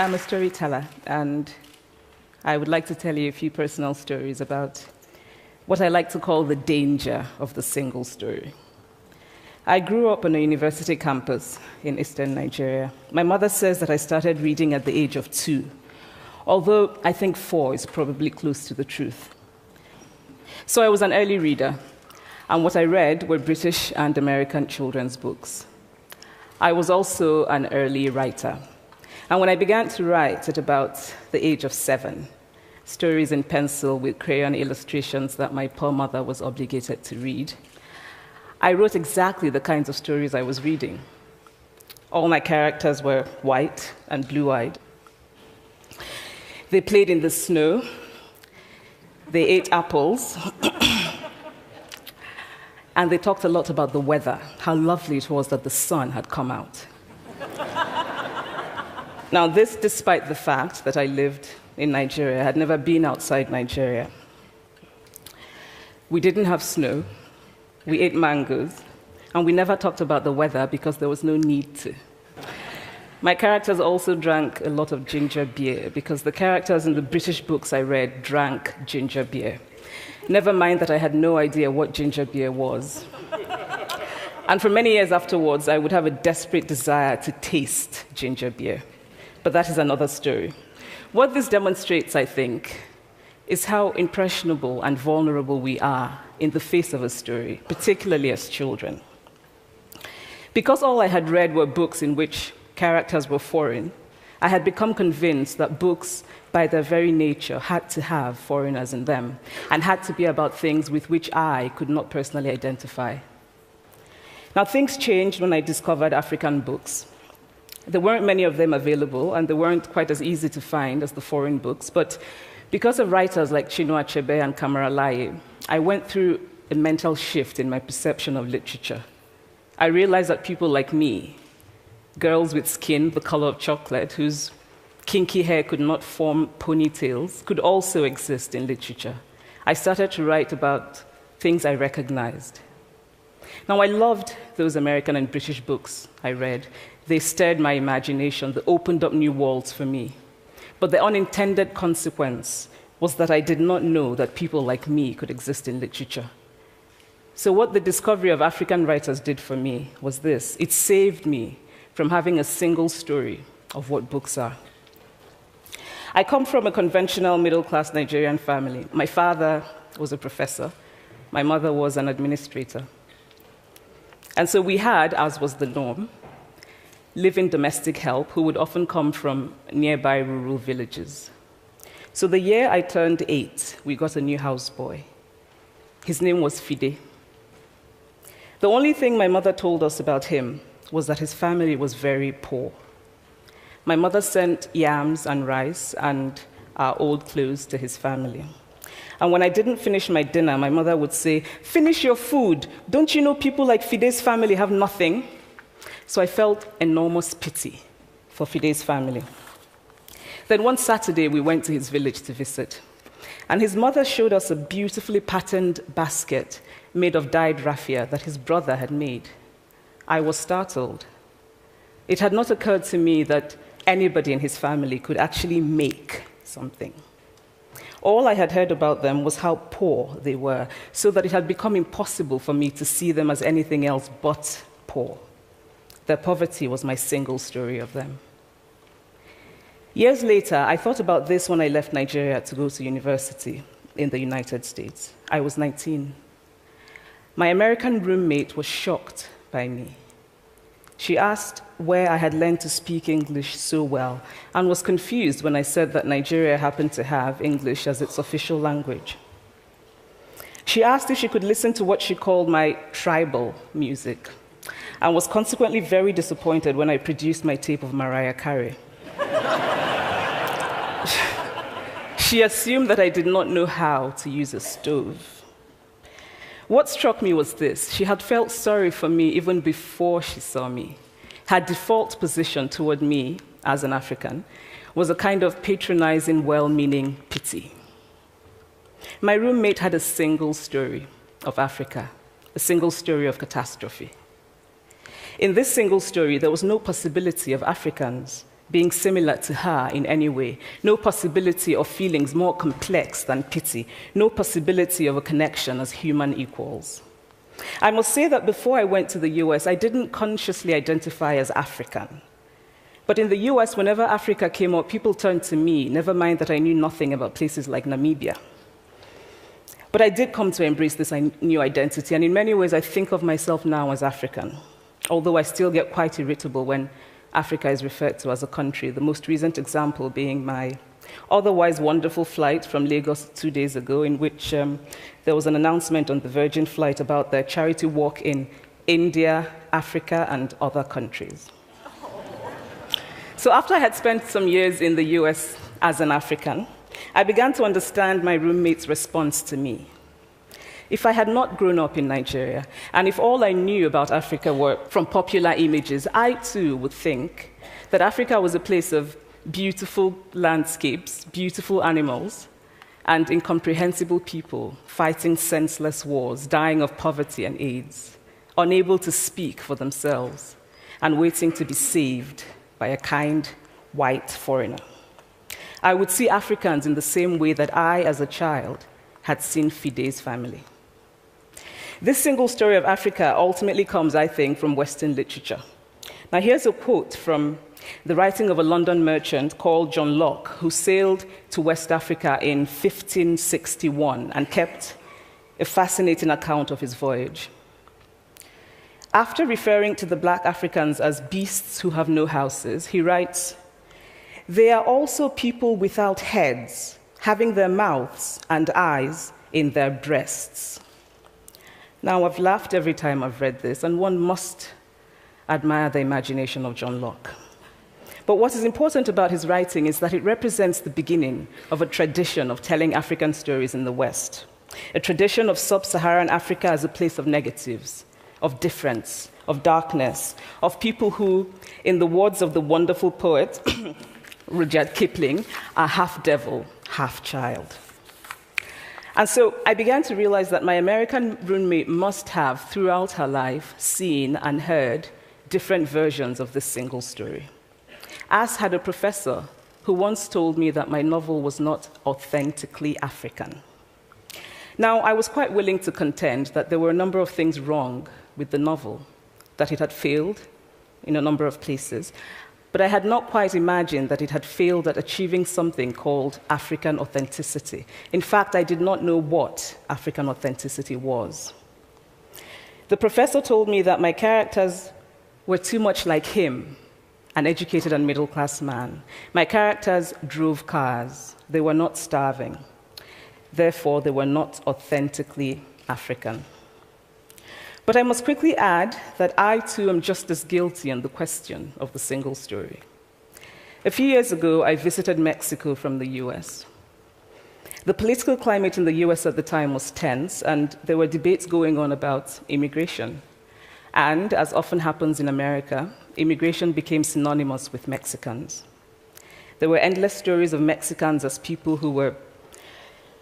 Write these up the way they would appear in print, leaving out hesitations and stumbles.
I'm a storyteller, and I would like to tell you a few personal stories about what I like to call the danger of the single story. I grew up on a university campus in eastern Nigeria. My mother says that I started reading at the age of 2, although I think 4 is probably close to the truth. So I was an early reader, and what I read were British and American children's books. I was also an early writer. And when I began to write at about the age of 7, stories in pencil with crayon illustrations that my poor mother was obligated to read, I wrote exactly the kinds of stories I was reading. All my characters were white and blue-eyed. They played in the snow. They ate apples. And they talked a lot about the weather, how lovely it was that the sun had come out. Now, this despite the fact that I lived in Nigeria. I had never been outside Nigeria. We didn't have snow. We ate mangoes. And we never talked about the weather because there was no need to. My characters also drank a lot of ginger beer because the characters in the British books I read drank ginger beer. Never mind that I had no idea what ginger beer was. And for many years afterwards, I would have a desperate desire to taste ginger beer. But that is another story. What this demonstrates, I think, is how impressionable and vulnerable we are in the face of a story, particularly as children. Because all I had read were books in which characters were foreign, I had become convinced that books, by their very nature, had to have foreigners in them and had to be about things with which I could not personally identify. Now, things changed when I discovered African books. There weren't many of them available, and they weren't quite as easy to find as the foreign books, but because of writers like Chinua Achebe and Kamara Laye, I went through a mental shift in my perception of literature. I realized that people like me, girls with skin the color of chocolate, whose kinky hair could not form ponytails, could also exist in literature. I started to write about things I recognized. Now, I loved those American and British books I read. They stirred my imagination. They opened up new worlds for me. But the unintended consequence was that I did not know that people like me could exist in literature. So what the discovery of African writers did for me was this. It saved me from having a single story of what books are. I come from a conventional middle-class Nigerian family. My father was a professor. My mother was an administrator. And so we had, as was the norm, live-in domestic help who would often come from nearby rural villages. So the year I turned 8, we got a new houseboy. His name was Fide. The only thing my mother told us about him was that his family was very poor. My mother sent yams and rice and our old clothes to his family. And when I didn't finish my dinner, my mother would say, "Finish your food. Don't you know people like Fide's family have nothing?" So I felt enormous pity for Fide's family. Then one Saturday, we went to his village to visit. And his mother showed us a beautifully patterned basket made of dyed raffia that his brother had made. I was startled. It had not occurred to me that anybody in his family could actually make something. All I had heard about them was how poor they were, so that it had become impossible for me to see them as anything else but poor. Their poverty was my single story of them. Years later, I thought about this when I left Nigeria to go to university in the United States. I was 19. My American roommate was shocked by me. She asked where I had learned to speak English so well and was confused when I said that Nigeria happened to have English as its official language. She asked if she could listen to what she called my tribal music, and was consequently very disappointed when I produced my tape of Mariah Carey. She assumed that I did not know how to use a stove. What struck me was this. She had felt sorry for me even before she saw me. Her default position toward me, as an African, was a kind of patronizing, well-meaning pity. My roommate had a single story of Africa, a single story of catastrophe. In this single story, there was no possibility of Africans being similar to her in any way, no possibility of feelings more complex than pity, no possibility of a connection as human equals. I must say that before I went to the US, I didn't consciously identify as African. But in the US, whenever Africa came up, people turned to me, never mind that I knew nothing about places like Namibia. But I did come to embrace this new identity, and in many ways, I think of myself now as African, although I still get quite irritable when Africa is referred to as a country, the most recent example being my otherwise wonderful flight from Lagos 2 days ago, in which there was an announcement on the Virgin flight about their charity walk in India, Africa, and other countries. So after I had spent some years in the US as an African, I began to understand my roommate's response to me. If I had not grown up in Nigeria, and if all I knew about Africa were from popular images, I too would think that Africa was a place of beautiful landscapes, beautiful animals, and incomprehensible people fighting senseless wars, dying of poverty and AIDS, unable to speak for themselves, and waiting to be saved by a kind white foreigner. I would see Africans in the same way that I, as a child, had seen Fide's family. This single story of Africa ultimately comes, I think, from Western literature. Now, here's a quote from the writing of a London merchant called John Locke, who sailed to West Africa in 1561 and kept a fascinating account of his voyage. After referring to the black Africans as beasts who have no houses, he writes, "They are also people without heads, having their mouths and eyes in their breasts." Now, I've laughed every time I've read this, and one must admire the imagination of John Locke. But what is important about his writing is that it represents the beginning of a tradition of telling African stories in the West, a tradition of sub-Saharan Africa as a place of negatives, of difference, of darkness, of people who, in the words of the wonderful poet Rudyard Kipling, are half devil, half child. And so I began to realize that my American roommate must have, throughout her life, seen and heard different versions of this single story. As had a professor who once told me that my novel was not authentically African. Now, I was quite willing to contend that there were a number of things wrong with the novel, that it had failed in a number of places, but I had not quite imagined that it had failed at achieving something called African authenticity. In fact, I did not know what African authenticity was. The professor told me that my characters were too much like him, an educated and middle-class man. My characters drove cars. They were not starving. Therefore, they were not authentically African. But I must quickly add that I, too, am just as guilty on the question of the single story. A few years ago, I visited Mexico from the US. The political climate in the US at the time was tense, and there were debates going on about immigration. And, as often happens in America, immigration became synonymous with Mexicans. There were endless stories of Mexicans as people who were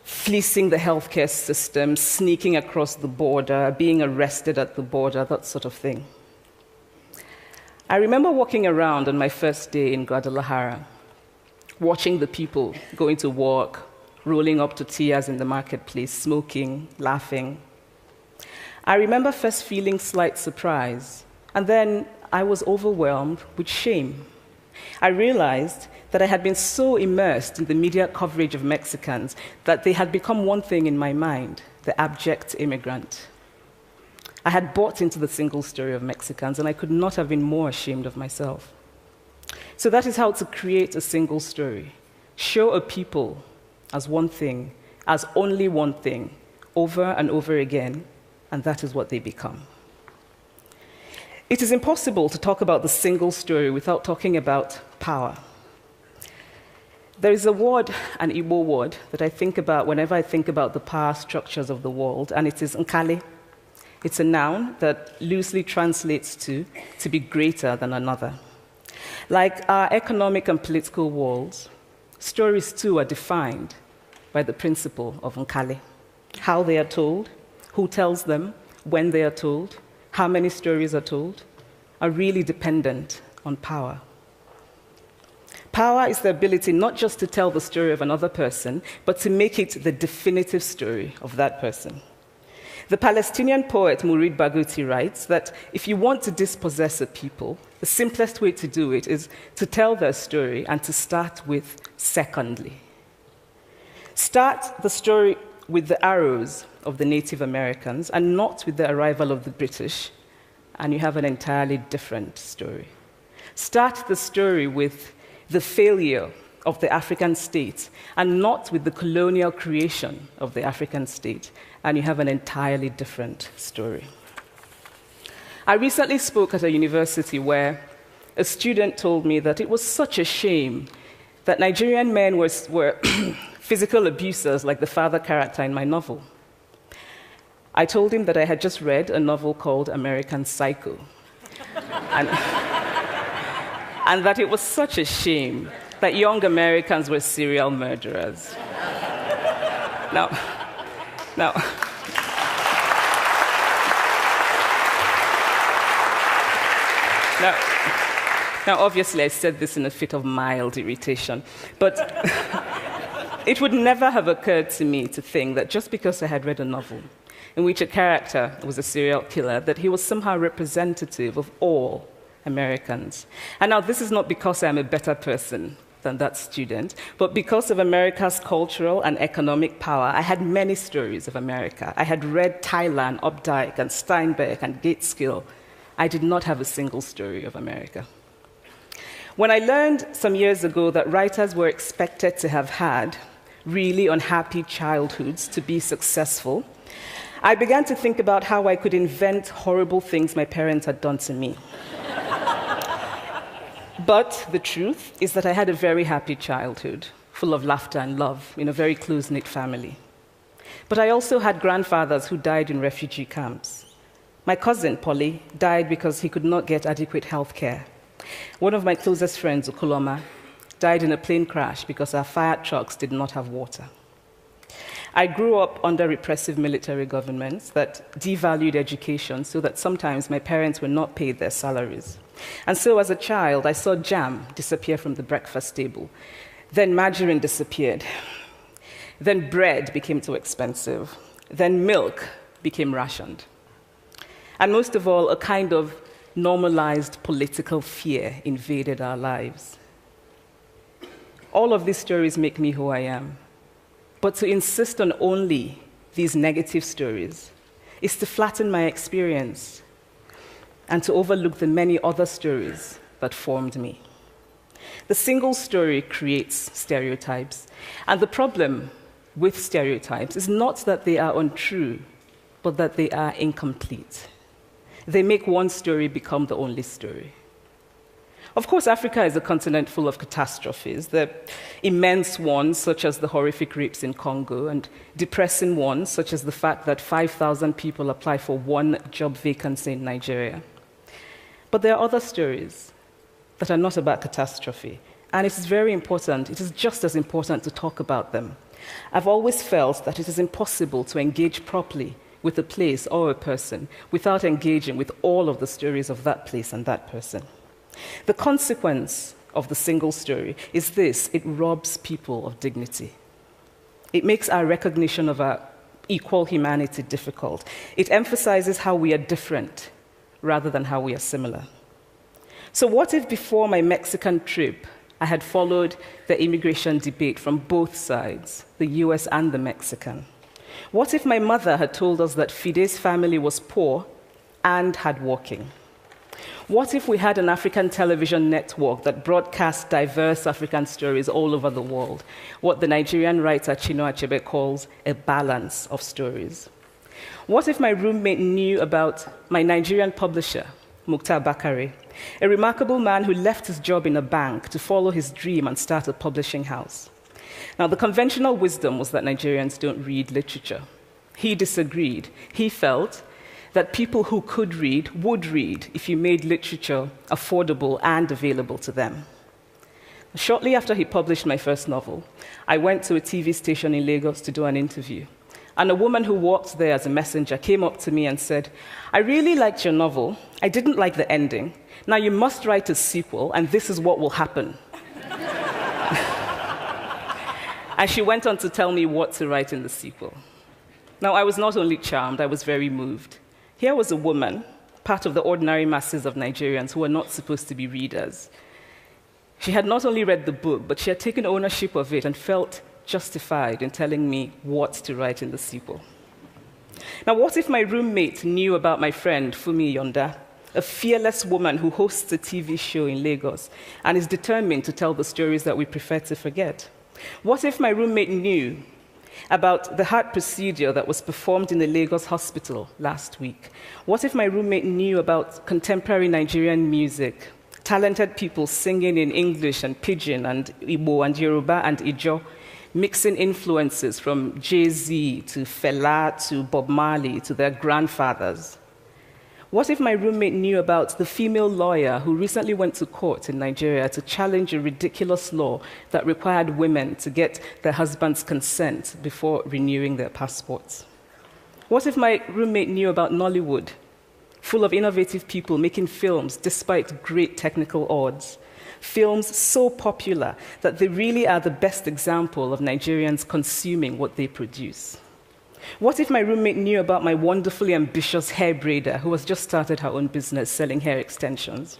fleecing the healthcare system, sneaking across the border, being arrested at the border, that sort of thing. I remember walking around on my first day in Guadalajara, watching the people going to work, rolling up tortillas in the marketplace, smoking, laughing. I remember first feeling slight surprise, and then I was overwhelmed with shame. I realized that I had been so immersed in the media coverage of Mexicans that they had become one thing in my mind, the abject immigrant. I had bought into the single story of Mexicans, and I could not have been more ashamed of myself. So that is how to create a single story. Show a people as one thing, as only one thing, over and over again, and that is what they become. It is impossible to talk about the single story without talking about power. There is a word, an Igbo word, that I think about whenever I think about the power structures of the world, and it is nkali. It's a noun that loosely translates to be greater than another. Like our economic and political worlds, stories too are defined by the principle of nkali. How they are told, who tells them, when they are told, how many stories are told, are really dependent on power. Power is the ability not just to tell the story of another person, but to make it the definitive story of that person. The Palestinian poet Mourid Barghouti writes that if you want to dispossess a people, the simplest way to do it is to tell their story and to start with secondly. Start the story with the arrows of the Native Americans and not with the arrival of the British, and you have an entirely different story. Start the story with the failure of the African state and not with the colonial creation of the African state, and you have an entirely different story. I recently spoke at a university where a student told me that it was such a shame that Nigerian men were physical abusers like the father character in my novel. I told him that I had just read a novel called American Psycho, and that it was such a shame that young Americans were serial murderers. Now, obviously, I said this in a fit of mild irritation, but it would never have occurred to me to think that just because I had read a novel in which a character was a serial killer, that he was somehow representative of all Americans. And now, this is not because I'm a better person than that student, but because of America's cultural and economic power, I had many stories of America. I had read Tylan, Updike, and Steinbeck, and Gateskill. I did not have a single story of America. When I learned some years ago that writers were expected to have had really unhappy childhoods to be successful, I began to think about how I could invent horrible things my parents had done to me. But the truth is that I had a very happy childhood, full of laughter and love, in a very close-knit family. But I also had grandfathers who died in refugee camps. My cousin, Polly, died because he could not get adequate health care. One of my closest friends, Ukuloma, died in a plane crash because our fire trucks did not have water. I grew up under repressive military governments that devalued education so that sometimes my parents were not paid their salaries. And so as a child, I saw jam disappear from the breakfast table. Then margarine disappeared. Then bread became too expensive. Then milk became rationed. And most of all, a kind of normalized political fear invaded our lives. All of these stories make me who I am. But to insist on only these negative stories is to flatten my experience and to overlook the many other stories that formed me. The single story creates stereotypes. And the problem with stereotypes is not that they are untrue, but that they are incomplete. They make one story become the only story. Of course, Africa is a continent full of catastrophes, the immense ones, such as the horrific rapes in Congo, and depressing ones, such as the fact that 5,000 people apply for one job vacancy in Nigeria. But there are other stories that are not about catastrophe, and it is very important, it is just as important to talk about them. I've always felt that it is impossible to engage properly with a place or a person without engaging with all of the stories of that place and that person. The consequence of the single story is this: it robs people of dignity. It makes our recognition of our equal humanity difficult. It emphasizes how we are different rather than how we are similar. So what if before my Mexican trip, I had followed the immigration debate from both sides, the US and the Mexican? What if my mother had told us that Fide's family was poor and hardworking? What if we had an African television network that broadcast diverse African stories all over the world, what the Nigerian writer Chinua Achebe calls a balance of stories? What if my roommate knew about my Nigerian publisher, Mukhtar Bakare, a remarkable man who left his job in a bank to follow his dream and start a publishing house? Now, the conventional wisdom was that Nigerians don't read literature. He disagreed. He felt that people who could read would read if you made literature affordable and available to them. Shortly after he published my first novel, I went to a TV station in Lagos to do an interview. And a woman who worked there as a messenger came up to me and said, "I really liked your novel. I didn't like the ending. Now you must write a sequel, and this is what will happen." And she went on to tell me what to write in the sequel. Now, I was not only charmed, I was very moved. Here was a woman, part of the ordinary masses of Nigerians who were not supposed to be readers. She had not only read the book, but she had taken ownership of it and felt justified in telling me what to write in the sequel. Now, what if my roommate knew about my friend, Fumi Yonda, a fearless woman who hosts a TV show in Lagos and is determined to tell the stories that we prefer to forget? What if my roommate knew about the heart procedure that was performed in a Lagos hospital last week? What if my roommate knew about contemporary Nigerian music, talented people singing in English and Pidgin and Igbo and Yoruba and Ijo, mixing influences from Jay-Z to Fela to Bob Marley to their grandfathers? What if my roommate knew about the female lawyer who recently went to court in Nigeria to challenge a ridiculous law that required women to get their husband's consent before renewing their passports? What if my roommate knew about Nollywood, full of innovative people making films despite great technical odds? Films so popular that they really are the best example of Nigerians consuming what they produce. What if my roommate knew about my wonderfully ambitious hair braider who has just started her own business selling hair extensions?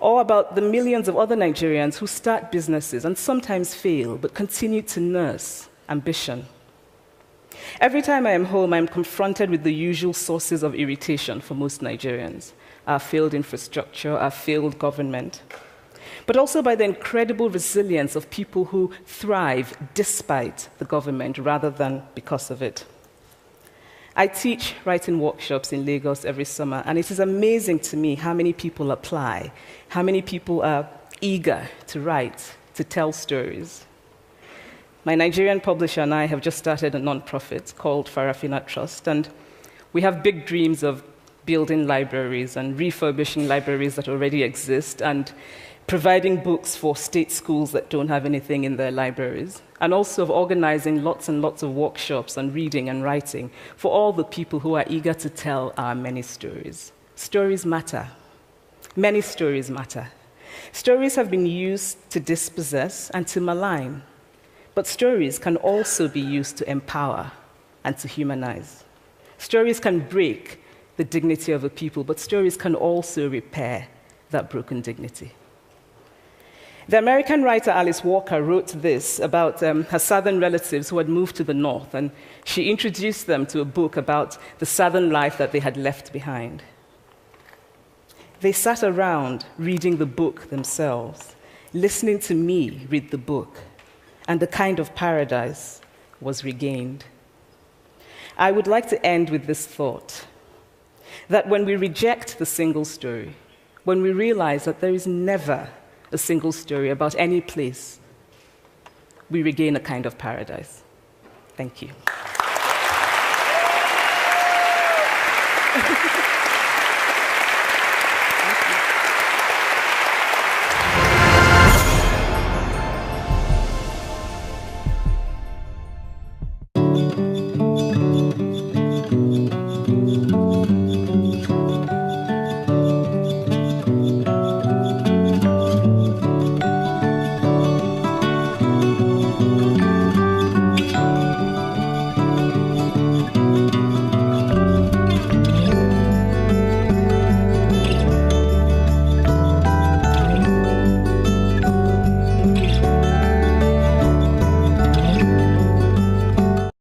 Or about the millions of other Nigerians who start businesses and sometimes fail, but continue to nurse ambition? Every time I am home, I am confronted with the usual sources of irritation for most Nigerians: our failed infrastructure, our failed government, but also by the incredible resilience of people who thrive despite the government rather than because of it. I teach writing workshops in Lagos every summer, and it is amazing to me how many people apply, how many people are eager to write, to tell stories. My Nigerian publisher and I have just started a nonprofit called Farafina Trust, and we have big dreams of building libraries and refurbishing libraries that already exist and providing books for state schools that don't have anything in their libraries, and also of organizing lots and lots of workshops on reading and writing for all the people who are eager to tell our many stories. Stories matter. Many stories matter. Stories have been used to dispossess and to malign, but stories can also be used to empower and to humanize. Stories can break the dignity of a people, but stories can also repair that broken dignity. The American writer Alice Walker wrote this about her southern relatives who had moved to the north, and she introduced them to a book about the southern life that they had left behind. They sat around reading the book themselves, listening to me read the book, and the kind of paradise was regained. I would like to end with this thought, that when we reject the single story, when we realize that there is never a single story about any place, we regain a kind of paradise. Thank you.